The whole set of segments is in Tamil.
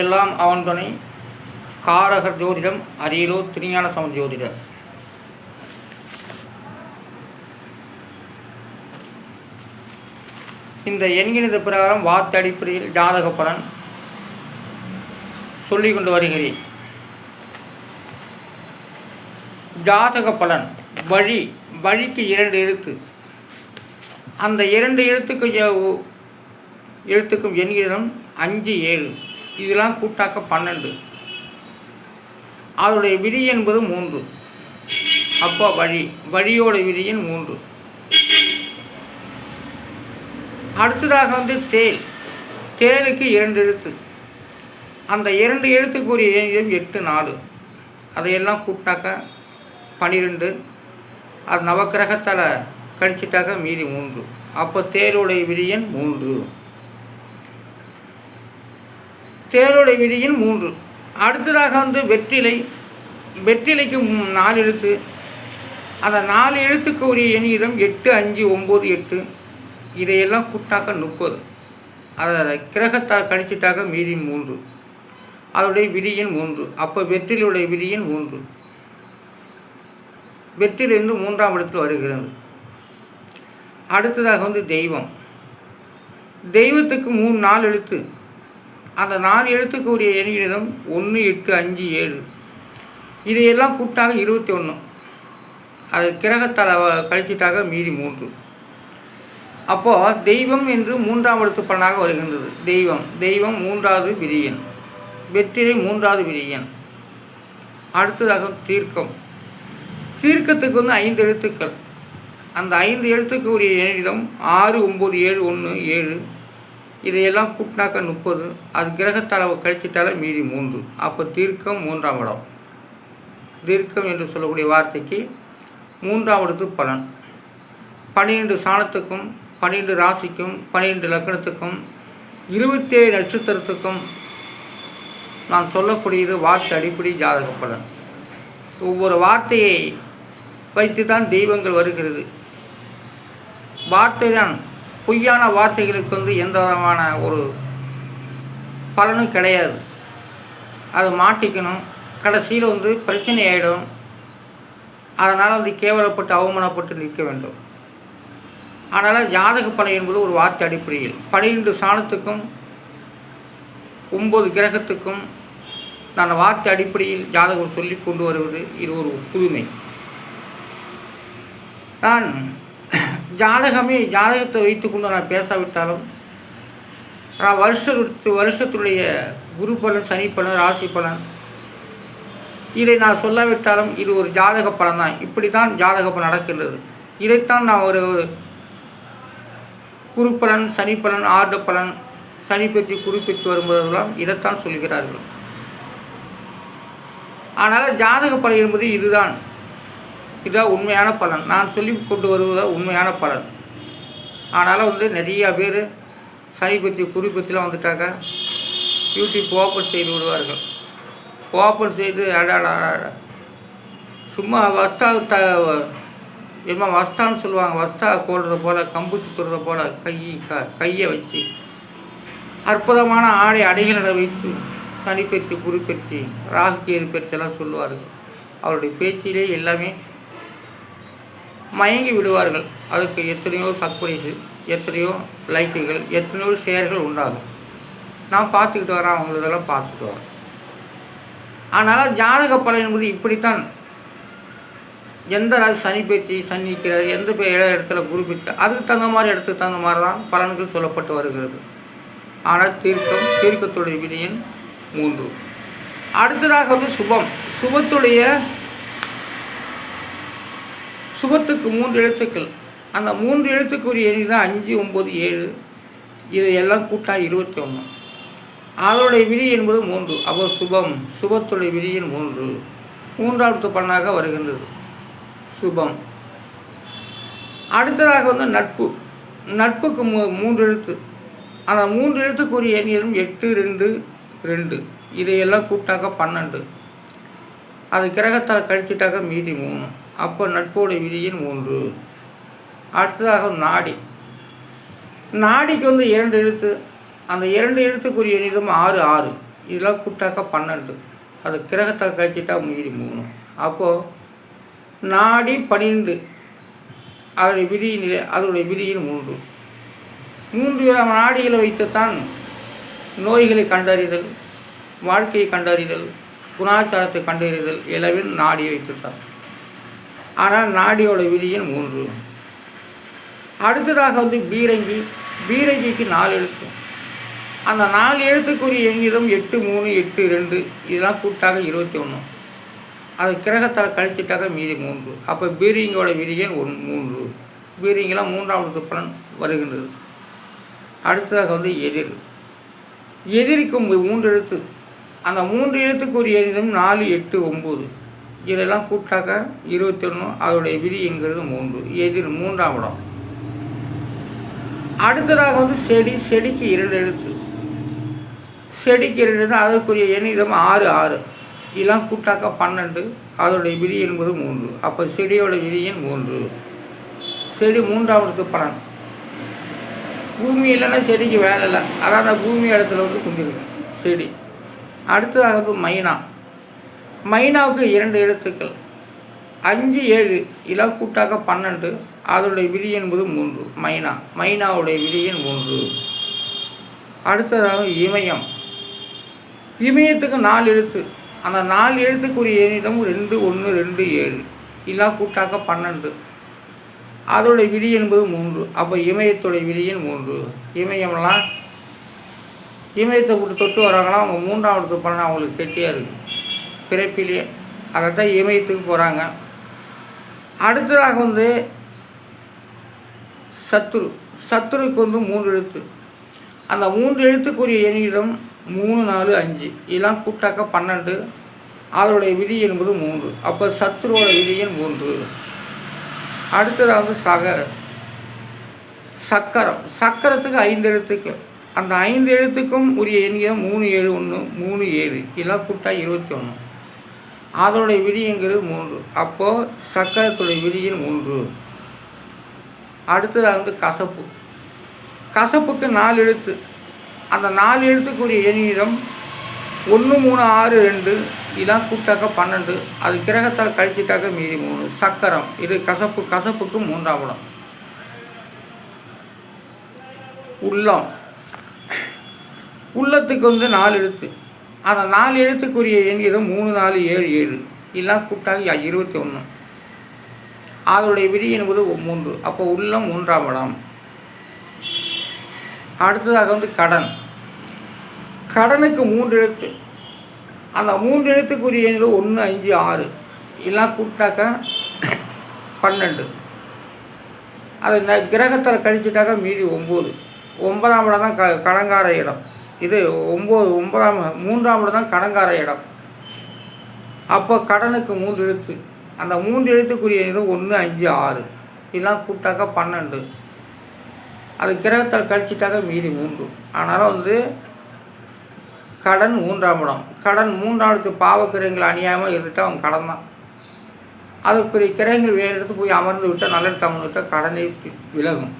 எல்லாம் அவன் துணை காரகர் ஜோதிடம் அரியலூர் திருஞான சம்பந்த ஜோதிடர். இந்த எண்கணித பிரகாரம் வார்த்தை அடிப்படையில் ஜாதக பலன் சொல்லிக் கொண்டு வருகிறேன். ஜாதக பலன் வழிக்கு 2 எழுத்து. அந்த 2 எழுத்துக்கும் எண்கிடம் 5, 7. இதெல்லாம் கூட்டாக்க 12. அதோடைய விதி என்பது 3. அப்போ வழியோட விதியின் 3. அடுத்ததாக தேலுக்கு 2 எழுத்து. அந்த 2 எழுத்துக்குரிய எண் 8, 4. அதையெல்லாம் கூட்டாக்க 12. அது நவக்கிரகத்தால் கழிச்சிட்டாக்க மீதி 3. அப்போ தேலுடைய விதியின் 3. தேலுடைய விதியின் 3. அடுத்ததாக வெற்றிலைக்கு 4 எழுத்து. அந்த 4 எழுத்துக்கு உரிய எண்ணிடம் 8, 5, 9, 8. இதையெல்லாம் கூட்டாக்க 30. அதை கிரகத்தால் கழிச்சிட்டாக்க மீதி 3. அதோடைய விதியின் 3. அப்போ வெற்றிலுடைய விதியின் 3. வெற்றிலிருந்து 3ஆம் இடத்தில் வருகிறது. அடுத்ததாக தெய்வத்துக்கு 4 எழுத்து. அந்த 4 எழுத்துக்கு உரிய எண்ணிடம் 1, 8, 5, 7. இதையெல்லாம் கூட்டாக 21. அது கிரகத்தால் கழிச்சிட்டாக மீதி 3. அப்போது தெய்வம் என்று 3ஆம் இடத்து பலனாக வருகின்றது. தெய்வம் 3வது விதியன். வெற்றிலை 3வது விதியன். அடுத்ததாக தீர்க்கத்துக்கு 5 எழுத்துக்கள். அந்த 5 எழுத்துக்கு உரிய எண்ணிடம் 6, 9, 7, 1, 7. இதையெல்லாம் கூட்டினாக்க 30. அது கிரகத்தால் கழிச்சிட்டால மீதி 3. அப்போ தீர்க்கம் 3ஆம் இடம். தீர்க்கம் என்று சொல்லக்கூடிய வார்த்தைக்கு 3ஆம் இடத்து பலன் 12 சாணத்துக்கும் 12 ராசிக்கும் 12 லக்னத்துக்கும் 27 நட்சத்திரத்துக்கும் நான் சொல்லக்கூடியது வார்த்தை அடிப்படை ஜாதக பலன். ஒவ்வொரு வார்த்தையை வைத்து தான் தெய்வங்கள் வருகிறது. வார்த்தை தான். பொய்யான வார்த்தைகளுக்கு எந்த விதமான ஒரு பலனும் கிடையாது. அது மாட்டிக்கணும். கடைசியில் பிரச்சனை ஆகிடும். அதனால் கேவலப்பட்டு அவமானப்பட்டு நிற்க வேண்டும். அதனால் ஜாதக பலன் என்பது ஒரு வார்த்தை அடிப்படையில் 12 சாணத்துக்கும் 9 கிரகத்துக்கும் நான் வார்த்தை அடிப்படையில் ஜாதகம் சொல்லி கொண்டு வருவது இது ஒரு புதுமை. நான் ஜாதகத்தை வைத்துக்கொண்டு நான் பேசாவிட்டாலும் நான் வருஷத்துடைய குரு பலன், சனி பலன், ராசி பலன் இதை நான் சொல்லாவிட்டாலும் இது ஒரு ஜாதக பலன் தான். இப்படி தான் ஜாதக பலன் நடக்கின்றது. இதைத்தான் நான் ஒரு குரு பலன், சனி பலன், ஆண்டு பலன், சனி பெற்று குரு பெற்று வரும்போதெல்லாம் இதைத்தான் சொல்கிறார்கள். ஆனால் ஜாதக பலன் என்பது இதுதான் உண்மையான பலன். நான் சொல்லி கொண்டு வருவதுதான் உண்மையான பலன். ஆனாலும் நிறையா பேர் சனி பெற்று குரு பெற்றுலாம் வந்துட்டாக்க யூடியூப் ஓப்பன் செய்து விடுவார்கள். ஓப்பன் செய்து சும்மா வஸ்தான்னு சொல்லுவாங்க. வஸ்தா போடுறது போல், கம்பு சுற்றுறது போல் கையை வச்சு அற்புதமான அடைகளை வைத்து சனி பெற்று குரு பெற்று ராகு கேது பெற்றெல்லாம் சொல்லுவார்கள். அவருடைய பேச்சிலே எல்லாமே மயங்கி விடுவார்கள். அதுக்கு எத்தனையோ சப்ஸ்கிரைபு, எத்தனையோ லைக்குகள், எத்தனையோ ஷேர்கள் உண்டாகும். நான் பார்த்துக்கிட்டு வரேன், அவங்களதெல்லாம் பார்த்துட்டு வரேன். அதனால் ஜாதக பலன் என்பது இப்படித்தான். எந்த ராசி சனி பேச்சு, சனி நிற்கிறார், எந்த இடத்துல குரு பேச்சு, அதுக்கு தகுந்த மாதிரி தான் பலன்கள் சொல்லப்பட்டு வருகிறது. ஆனால் தீர்க்கத்துடைய விதியின் 3. அடுத்ததாக சுபத்துக்கு 3 எழுத்துக்கள். அந்த 3 எழுத்துக்குரிய எண்ணி தான் 5, 9, 7. இதையெல்லாம் கூட்டா 21. அதோடைய விதி என்பது 3. அப்போ சுபத்துடைய விதியின் 3. 3வது பலனாக வருகின்றது சுபம். அடுத்ததாக நட்புக்கு 3 எழுத்து. அந்த 3 எழுத்துக்குரிய எண்ணிலும் 8, 2, 2. இதையெல்லாம் கூட்டாக்க 12. அது கிரகத்தால் கழிச்சிட்டாக்க மீதி 3. அப்போ நட்போடைய விதியின் 3. அடுத்ததாக நாடிக்கு 2 எழுத்து. அந்த 2 எழுத்துக்குரிய எண்ணிலும் 6, 6. இதெல்லாம் கூட்டாக்கா 12. அது கிரகத்தால் கழிச்சிட்டா மீதி 3. அப்போது நாடி 12 அதனுடைய விதியினிலே அதனுடைய விதியின் 3. 3 விதமான நாடிகளை வைத்துத்தான் நோய்களை கண்டறிதல், வாழ்க்கையை கண்டறிதல், குணாச்சாரத்தை கண்டறிதல் எல்லாமே நாடியை வைத்துத்தான். ஆனால் நாடியோட விதியின் 3. அடுத்ததாக பீரங்கி. பீரங்கிக்கு 4 எழுத்து. அந்த 4 எழுத்துக்குரிய எண்ணிடம் 8, 3, 8, 2 இதெல்லாம் கூட்டாக 21. அது கிரகத்தால் கழிச்சிட்டாக்க மீதி 3. அப்போ பீரங்கியோட விதியின் 3. பீரங்கிலாம் 3வது பலன் வருகின்றது. அடுத்ததாக எதிர். எதிரிக்கும் 3 எழுத்து. அந்த 3 எழுத்துக்குரிய எண்ணிடம் 4, 8, 9 இதெல்லாம் கூட்டாக்க 21. அதோடைய விதி என்கிறது 3. எதிர் 3ஆம் இடம். அடுத்ததாக செடி. செடிக்கு 2 எழுத்து. செடிக்கு 2 எழுத்து. அதற்குரிய எண்ணிடம் 6, 6 இதெல்லாம் கூட்டாக்க 12. அதோடைய விதி என்பது 3. அப்போ செடியோட விதியின் 3. செடி 3வது பலன். பூமி இல்லைன்னா செடிக்கு வேலை இல்லை. அதான் அந்த பூமி இடத்துல குந்திருக்கு செடி. அடுத்ததாக மைனா. மைனாவுக்கு 2 எழுத்துக்கள். 5, 7 இதெல்லாம் கூட்டாக்க 12. அதோடைய விதி என்பது 3. மைனா. மைனாவுடைய விதியின் 3. அடுத்ததாக இமயம். இமயத்துக்கு 4 எழுத்து. அந்த 4 எழுத்துக்குரிய எண்ணிடம் 2, 1, 2, 7 இதெல்லாம் கூட்டாக்க 12. அதோடைய விதி என்பது 3. அப்போ இமயத்துடைய விதியின் 3. இமயம்லாம் இமயத்தை விட்டு தொட்டு வராங்களாம். அவங்க 3வது பலன் அவங்களுக்கு கெட்டியாக இருக்குது பிறப்பிலேயே. அதைத்தான் இமயத்துக்கு போகிறாங்க. அடுத்ததாக சத்துரு. சத்துருக்கு 3 எழுத்து. அந்த 3 எழுத்துக்குரிய எண்ணிடம் 3, 4, 5 இதெல்லாம் கூட்டாக்க 12. அதோடைய விதி என்பது 3. அப்போ சத்துருவோட விதியின் 3. அடுத்ததாக சக்கரம். சக்கரத்துக்கு 5 எழுத்துக்கு. அந்த 5 எழுத்துக்கும் உரிய எண்ணிடம் 3, 7, 1, 3, 7 இதெல்லாம் கூட்டா 21. அதோடைய விதி என்கிறது 3. அப்போது சக்கரத்துடைய விதியின் 3. அடுத்ததாக கசப்பு. கசப்புக்கு 4 எழுத்து. அந்த 4 எழுத்துக்குரிய எண்ணிடம் 1, 3, 6, 2 இதெல்லாம் கூட்டாக்க 12. அது கிரகத்தால் கழிச்சிட்டாக்க மீதி 3. சக்கரம் இது கசப்புக்கு 3ஆம் இடம். உள்ளம். உள்ளத்துக்கு 4 எழுத்து. அந்த 4 எழுத்துக்குரிய எண்ணிடம் 3, 4, 7, 7 இதெல்லாம் கூட்டாக 21. அதோடைய விதி என்பது 3. அப்போ உள்ளம் 3ஆம் இடம். அடுத்ததாக கடன். கடனுக்கு 3 எழுத்து. அந்த 3 எழுத்துக்குரிய எண்ணிடம் 1, 5, 6 இதெல்லாம் கூட்டாக்க 12. அது கிரகத்தால் கழிச்சிட்டாக்க மீதி 9. 9ஆம் இடம் தான் கடங்கார இடம். இது 3ஆம் இடம் தான் கடங்கார இடம். அப்போ கடனுக்கு 3 எழுத்து. அந்த 3 எழுத்துக்குரிய எண்ணிடம் 1, 5, 6 இதெல்லாம் கூட்டாக்க 12. அது கிரகத்தால் கழிச்சிட்டாக்க மீதி 3. ஆனாலும் கடன் 3ஆம் இடம். கடன் 3வது பாவக்கிரகங்கள் அணியாமல் இருந்துட்டால் அவங்க கடன் தான். அதுக்குரிய கிரகங்கள் வேறு இடத்து போய் அமர்ந்து விட்டால் நல்ல தமிழ் விட்டால் கடனை விலகும்.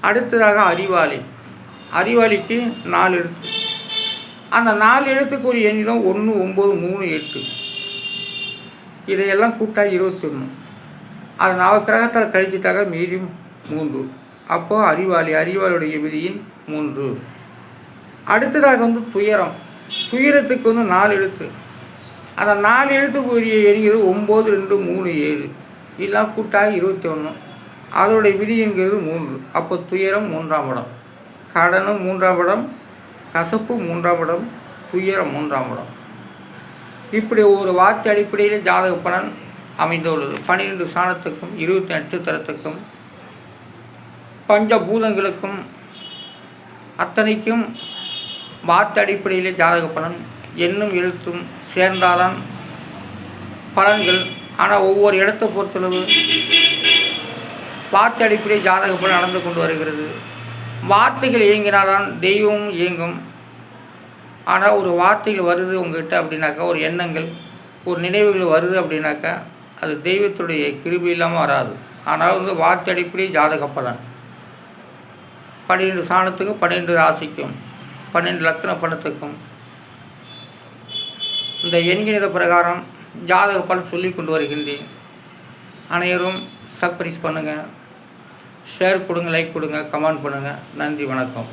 அடுத்ததாக அறிவாளி. அறிவாளிக்கு 4 எழுத்து. அந்த 4 எழுத்துக்குரிய எண்ணிடம் 1, 9, 3, 8 இதையெல்லாம் கூட்டா 21. அது நவக்கிரகத்தால் கழிச்சிட்டாக்க மீதி 3. அப்போது அறிவாளியுடைய விதியின் 3. அடுத்ததாக துயரம். துயரத்துக்கு 4 எழுத்து. அந்த 4 எழுத்துக்குரிய எண்ணிறது 9, 2, 3, 7 இதெல்லாம் கூட்டாக 21. அதோடைய விதி என்கிறது 3. அப்போ துயரம் 3ஆம் இடம். கடனும் 3ஆம் இடம். கசப்பு 3ஆம் இடம். துயரம் 3ஆம் இடம். இப்படி ஒரு வார்த்தை அடிப்படையில் ஜாதக பலன் அமைந்துள்ளது. 12 சாணத்துக்கும் 20 நட்சத்திரத்துக்கும் பஞ்சபூதங்களுக்கும் அத்தனைக்கும் வார்த்தை அடிப்படையிலே ஜாதக பலன் எண்ணும் எழுத்தும் சேர்ந்தால்தான் பலன்கள். ஆனால் ஒவ்வொரு இடத்தை பொறுத்தளவு வார்த்தை அடிப்படையில் ஜாதக பலன் நடந்து கொண்டு வருகிறது. வார்த்தைகள் இயங்கினால்தான் தெய்வம் இயங்கும். ஆனால் ஒரு வார்த்தைகள் வருது உங்கள்கிட்ட அப்படின்னாக்கா, ஒரு எண்ணங்கள் ஒரு நினைவுகள் வருது அப்படின்னாக்கா அது தெய்வத்துடைய கிருபை இல்லாமல் வராது. ஆனால் வார்த்தை அடிப்படையில் ஜாதக பலன் 12 சாணத்துக்கும் 12 ராசிக்கும் 12 லக்ன பணத்துக்கும் இந்த எண்கணித பிரகாரம் ஜாதக பலன் சொல்லி கொண்டு வருகின்றேன். அனைவரும் சப்ஸ்கிரைப் பண்ணுங்கள், ஷேர் கொடுங்க, லைக் கொடுங்க, கமெண்ட் பண்ணுங்கள். நன்றி, வணக்கம்.